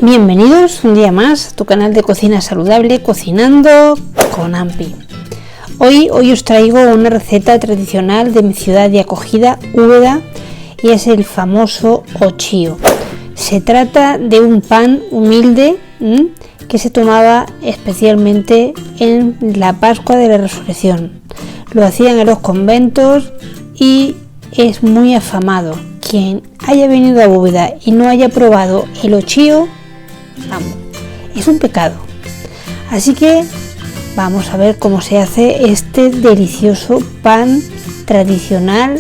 Bienvenidos un día más a tu canal de cocina saludable, Cocinando con Ampi. Hoy os traigo una receta tradicional de mi ciudad de acogida, Úbeda, y es el famoso ochío. Se trata de un pan humilde que se tomaba especialmente en la Pascua de la Resurrección. Lo hacían en los conventos y es muy afamado. Quien haya venido a Úbeda y no haya probado el ochío, vamos, es un pecado. Así que vamos a ver cómo se hace este delicioso pan tradicional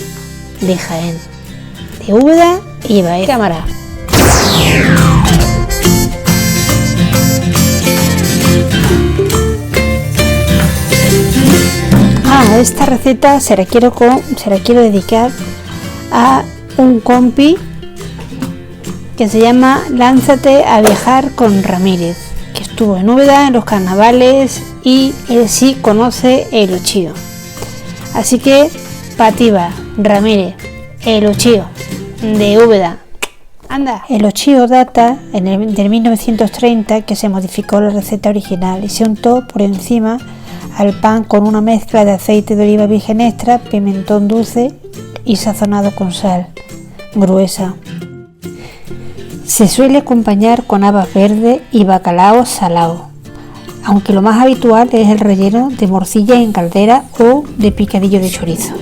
de Jaén, de Úbeda y Baeza. Cámara. Esta receta se la quiero dedicar a un compi que se llama Lánzate a viajar con Ramírez, que estuvo en Úbeda en los carnavales y él sí conoce el ochío. Así que Pativa Ramírez, el ochío de Úbeda. Anda. El ochío data del 1930, que se modificó la receta original y se untó por encima al pan con una mezcla de aceite de oliva virgen extra, pimentón dulce y sazonado con sal gruesa. Se suele acompañar con habas verdes y bacalao salado, aunque lo más habitual es el relleno de morcilla en caldera o de picadillo de chorizo.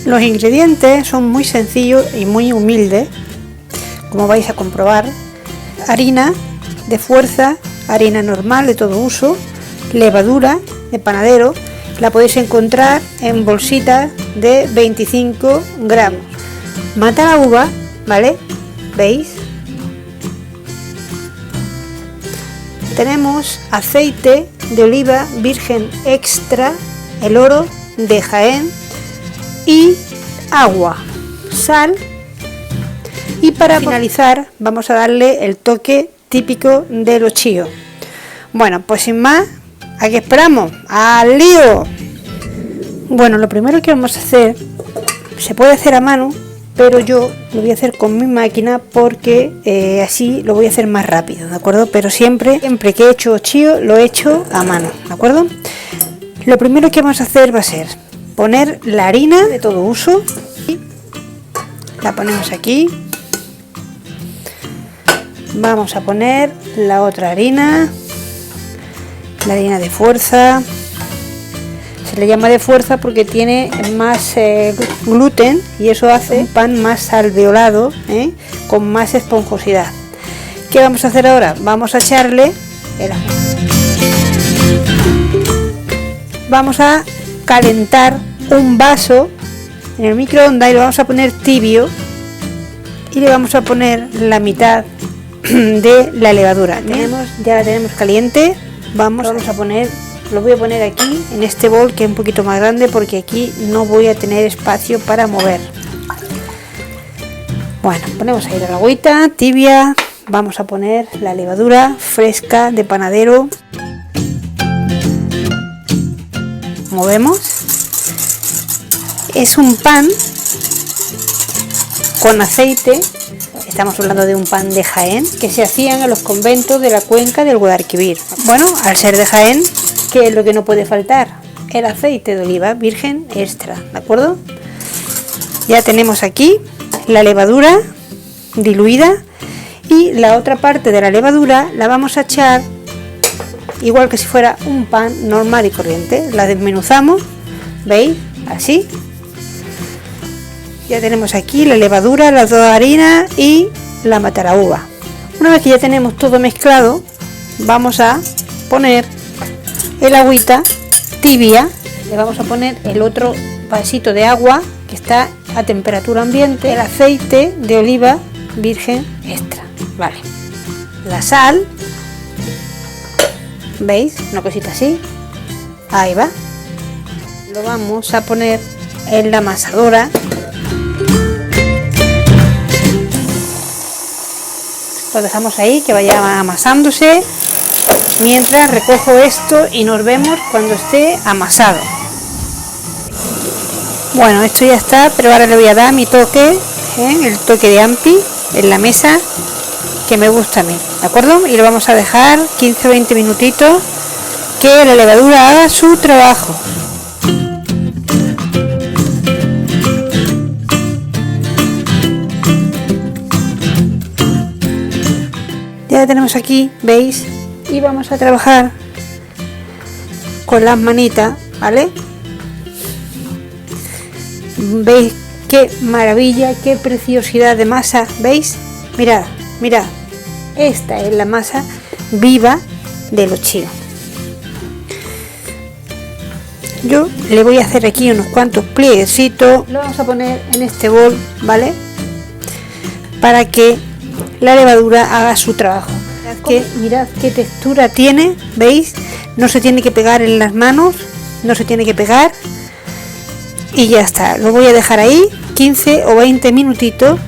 Los ingredientes son muy sencillos y muy humildes, como vais a comprobar. Harina de fuerza, harina normal de todo uso, levadura de panadero, la podéis encontrar en bolsitas de 25 gramos. Mata la uva, ¿vale? ¿Veis? Tenemos aceite de oliva virgen extra, el oro de Jaén, y agua, sal. Y para finalizar vamos a darle el toque típico del ochío. Bueno, pues sin más, ¿a qué esperamos? ¡Al lío! Bueno, lo primero que vamos a hacer, se puede hacer a mano, pero yo lo voy a hacer con mi máquina porque así lo voy a hacer más rápido, ¿de acuerdo? Pero siempre que he hecho ochío lo he hecho a mano, ¿de acuerdo? Lo primero que vamos a hacer va a ser poner la harina de todo uso. La ponemos aquí. Vamos a poner la otra harina, la harina de fuerza. Se le llama de fuerza porque tiene más gluten y eso hace un pan más alveolado, con más esponjosidad. ¿Qué vamos a hacer ahora? Vamos a echarle el ajo. Vamos a calentar un vaso en el microondas y lo vamos a poner tibio y le vamos a poner la mitad de la levadura. Ya la tenemos caliente. Vamos a poner, lo voy a poner aquí en este bol que es un poquito más grande porque aquí no voy a tener espacio para mover. Bueno, ponemos ahí la agüita tibia. Vamos a poner la levadura fresca de panadero. Movemos. Es un pan con aceite. Estamos hablando de un pan de Jaén que se hacían en los conventos de la cuenca del Guadalquivir. Bueno, al ser de Jaén, ¿qué es lo que no puede faltar? El aceite de oliva virgen extra, ¿de acuerdo? Ya tenemos aquí la levadura diluida y la otra parte de la levadura la vamos a echar igual que si fuera un pan normal y corriente. La desmenuzamos, ¿veis? Así. Ya tenemos aquí la levadura, las dos harinas y la mataraúva. Una vez que ya tenemos todo mezclado, vamos a poner el agüita tibia. Le vamos a poner el otro vasito de agua que está a temperatura ambiente, el aceite de oliva virgen extra, vale. La sal, ¿veis? Una cosita así. Ahí va. Lo vamos a poner en la amasadora. lo dejamos ahí que vaya amasándose mientras recojo esto y nos vemos cuando esté amasado. Bueno, esto ya está, pero ahora le voy a dar mi toque, el toque de ampi en la mesa que me gusta a mí, ¿de acuerdo? Y lo vamos a dejar 15 o 20 minutitos que la levadura haga su trabajo. Ya la tenemos aquí, ¿veis? Y vamos a trabajar con las manitas, ¿vale? ¿Veis qué maravilla, qué preciosidad de masa? ¿Veis? Mirad, mirad. Esta es la masa viva de los chíos. Yo le voy a hacer aquí unos cuantos plieguecitos. Lo vamos a poner en este bol, ¿vale? Para que la levadura haga su trabajo. Mirad qué textura tiene, ¿veis? No se tiene que pegar en las manos, no se tiene que pegar. Y ya está, lo voy a dejar ahí 15 o 20 minutitos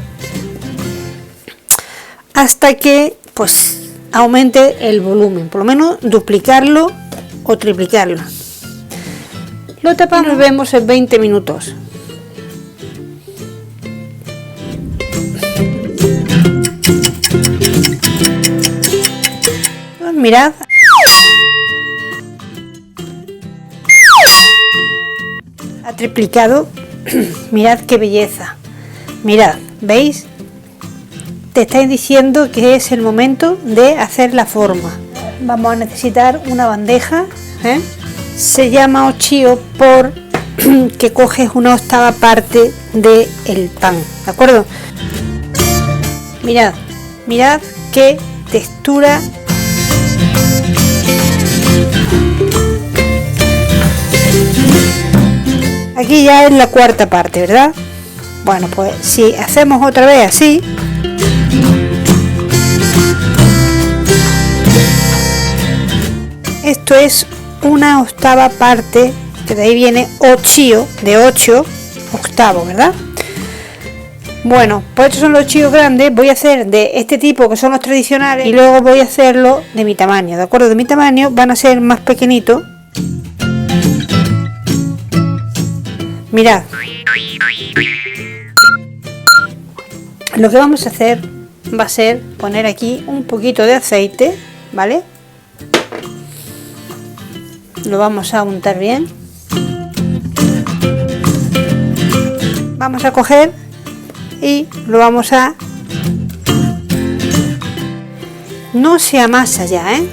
hasta que pues aumente el volumen, por lo menos duplicarlo o triplicarlo. Lo tapamos y nos vemos en 20 minutos. Pues mirad. Ha triplicado. Mirad qué belleza. Mirad, ¿veis? Te estáis diciendo que es el momento de hacer la forma. Vamos a necesitar una bandeja, Se llama ochío por que coges una octava parte del pan, ¿de acuerdo? Mirad, mirad qué textura. Aquí ya es la cuarta parte, ¿verdad? Bueno, pues si hacemos otra vez así, esto es una octava parte, que de ahí viene ochío, de 8 octavos, ¿verdad? Bueno, pues estos son los chíos grandes. Voy a hacer de este tipo, que son los tradicionales, y luego voy a hacerlo de mi tamaño, ¿de acuerdo? De mi tamaño van a ser más pequeñitos. Mirad, lo que vamos a hacer va a ser poner aquí un poquito de aceite, ¿vale? Lo vamos a untar bien. Vamos a coger y lo vamos a... No se amasa ya, ¿eh?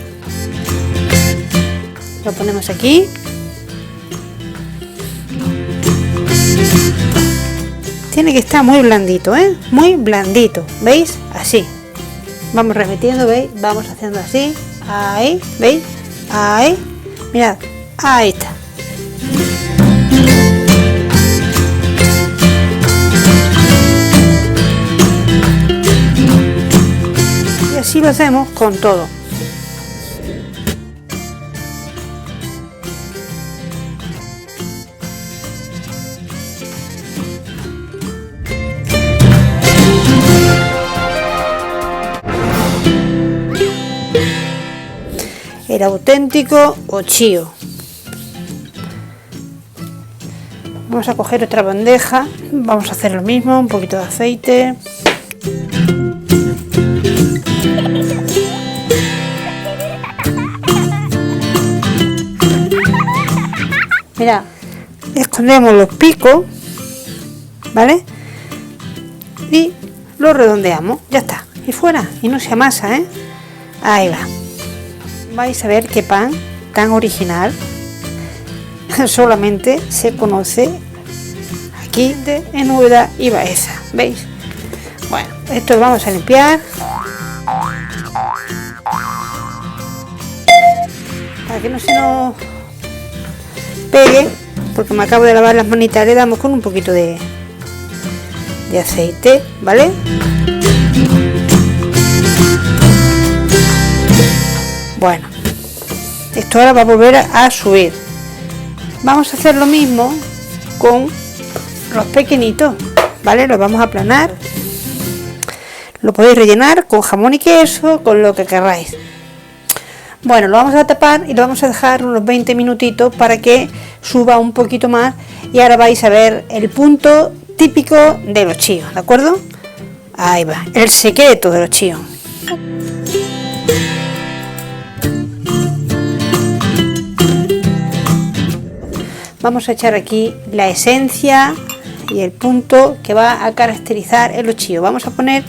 Lo ponemos aquí. Tiene que estar muy blandito, ¿eh? Muy blandito, ¿veis? Así. Vamos repitiendo, ¿veis? Vamos haciendo así. Ahí, ¿veis? Ahí. Mirad, ahí está. Y así lo hacemos con todo. El auténtico ochío. Vamos a coger otra bandeja, vamos a hacer lo mismo, un poquito de aceite. Mira, escondemos los picos, ¿vale? Y lo redondeamos, ya está, y fuera, y no se amasa, ¿eh? Ahí va. Vais a ver qué pan tan original. Solamente se conoce aquí en Úbeda y Baeza, ¿veis? Bueno, esto lo vamos a limpiar para que no se nos pegue, porque me acabo de lavar las manitas. Le damos con un poquito de aceite, ¿vale? Bueno, esto ahora va a volver a subir. Vamos a hacer lo mismo con los pequeñitos, ¿vale? Los vamos a aplanar. Lo podéis rellenar con jamón y queso, con lo que queráis. Bueno, lo vamos a tapar y lo vamos a dejar unos 20 minutitos para que suba un poquito más. Y ahora vais a ver el punto típico de los chíos, ¿de acuerdo? Ahí va, el secreto de los chíos. Vamos a echar aquí la esencia y el punto que va a caracterizar el ochillo. Vamos a poner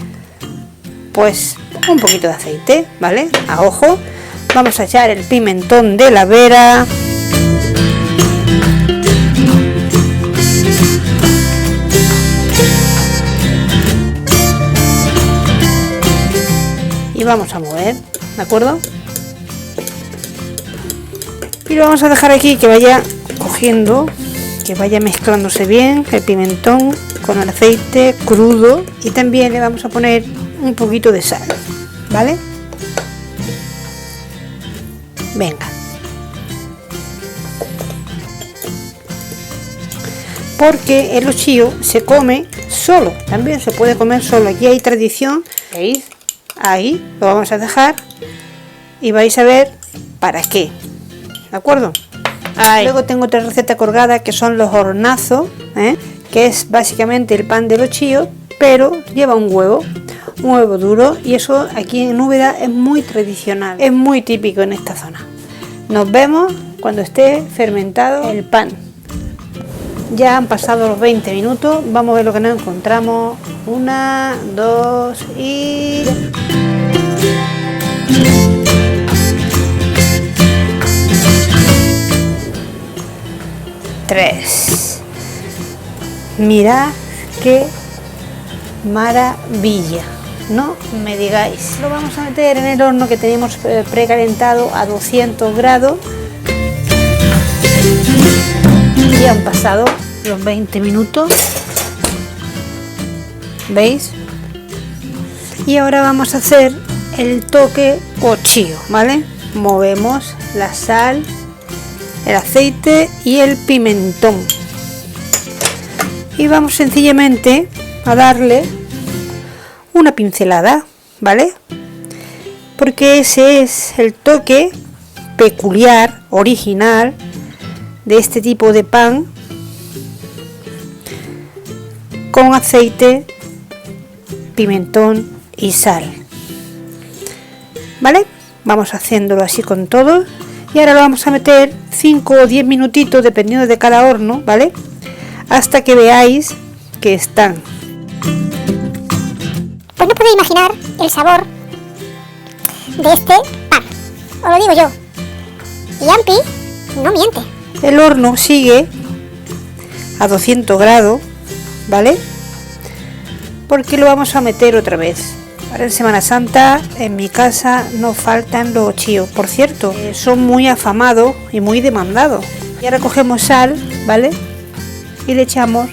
pues un poquito de aceite, ¿vale? A ojo. Vamos a echar el pimentón de la vera. Y vamos a mover, ¿de acuerdo? Y lo vamos a dejar aquí que vaya cogiendo, que vaya mezclándose bien el pimentón con el aceite crudo, y también le vamos a poner un poquito de sal, ¿vale? Venga, porque el ochillo se come solo, también se puede comer solo. Aquí hay tradición, ¿veis? Ahí lo vamos a dejar y vais a ver para qué, ¿de acuerdo? Ahí. Luego tengo otra receta colgada que son los hornazos, que es básicamente el pan del ochillo, pero lleva un huevo duro, y eso aquí en Úbeda es muy tradicional, es muy típico en esta zona. Nos vemos cuando esté fermentado el pan. Ya han pasado los 20 minutos, vamos a ver lo que nos encontramos. 1, 2 y... tres. Mirad qué maravilla, no me digáis. Lo vamos a meter en el horno que tenemos precalentado a 200 grados. Y han pasado los 20 minutos, ¿veis? Y ahora vamos a hacer el toque ochillo, ¿vale? Movemos la sal, el aceite y el pimentón, y vamos sencillamente a darle una pincelada, ¿vale? Porque ese es el toque peculiar, original de este tipo de pan con aceite, pimentón y sal, ¿vale? Vamos haciéndolo así con todo. Y ahora lo vamos a meter 5 o 10 minutitos dependiendo de cada horno, ¿vale? Hasta que veáis que están. Pues no podéis imaginar el sabor de este pan, os lo digo yo. Y Ampi no miente. El horno sigue a 200 grados, ¿vale? Porque lo vamos a meter otra vez. Ahora en Semana Santa en mi casa no faltan los ochillos. Por cierto, son muy afamados y muy demandados. Y ahora cogemos sal, ¿vale? Y le echamos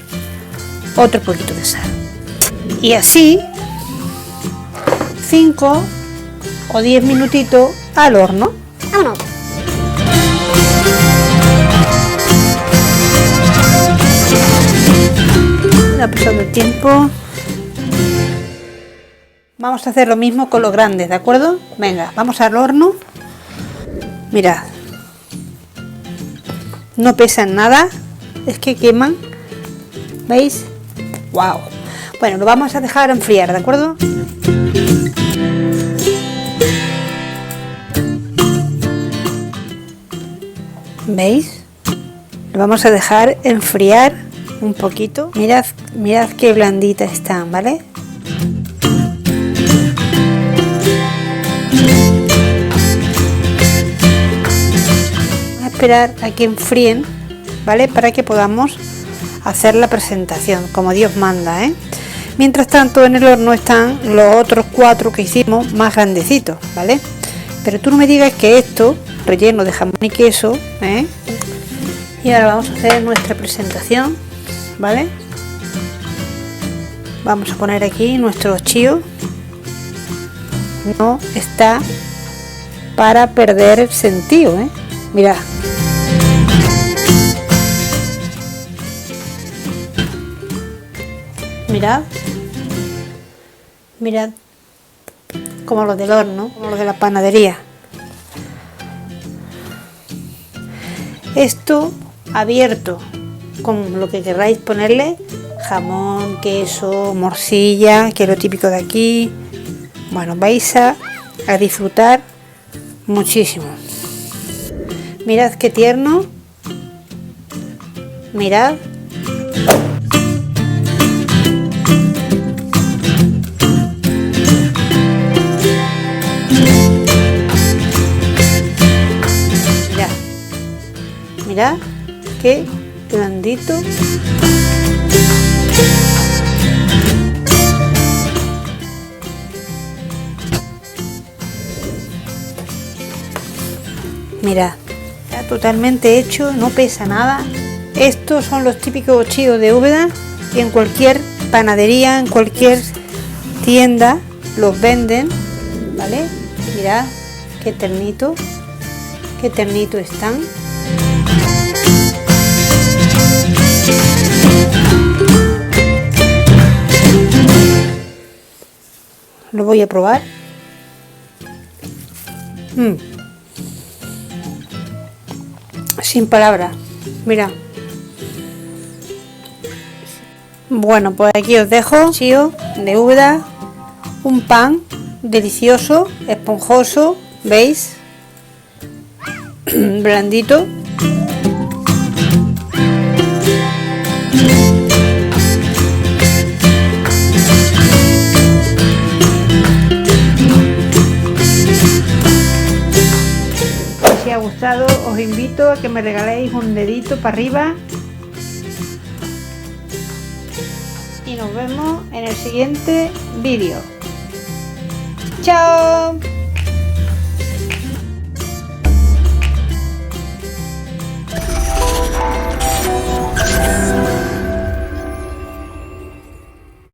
otro poquito de sal. Y así 5 o 10 minutitos al horno. ¡Vámonos! Ha pasado el tiempo. Vamos a hacer lo mismo con los grandes, ¿de acuerdo? Venga, vamos al horno. Mirad. No pesan nada, es que queman. ¿Veis? ¡Wow! Bueno, lo vamos a dejar enfriar, ¿de acuerdo? ¿Veis? Lo vamos a dejar enfriar un poquito. Mirad, mirad qué blanditas están, ¿vale? Esperar a que enfríen, ¿vale? Para que podamos hacer la presentación como Dios manda, ¿eh? Mientras tanto en el horno están los otros 4 que hicimos más grandecitos, ¿vale? Pero tú no me digas que esto relleno de jamón y queso, ¿eh? Y ahora vamos a hacer nuestra presentación, ¿vale? Vamos a poner aquí nuestro ochillo. No está para perder el sentido, ¿eh? Mirad. Mirad, mirad como los del horno, como los de la panadería. Esto abierto, con lo que queráis ponerle, jamón, queso, morcilla, que es lo típico de aquí. Bueno, vais a disfrutar muchísimo. Mirad qué tierno. Mirad. Mirad qué blandito. Mirad, está totalmente hecho, no pesa nada. Estos son los típicos chíos de Úbeda y en cualquier panadería, en cualquier tienda los venden, ¿vale? Mirad qué ternito están. Lo voy a probar. Sin palabras. Mira. Bueno, pues aquí os dejo chío de Úbeda, un pan delicioso, esponjoso, ¿veis? Blandito. Si os ha gustado, os invito a que me regaléis un dedito para arriba y nos vemos en el siguiente vídeo. ¡Chao!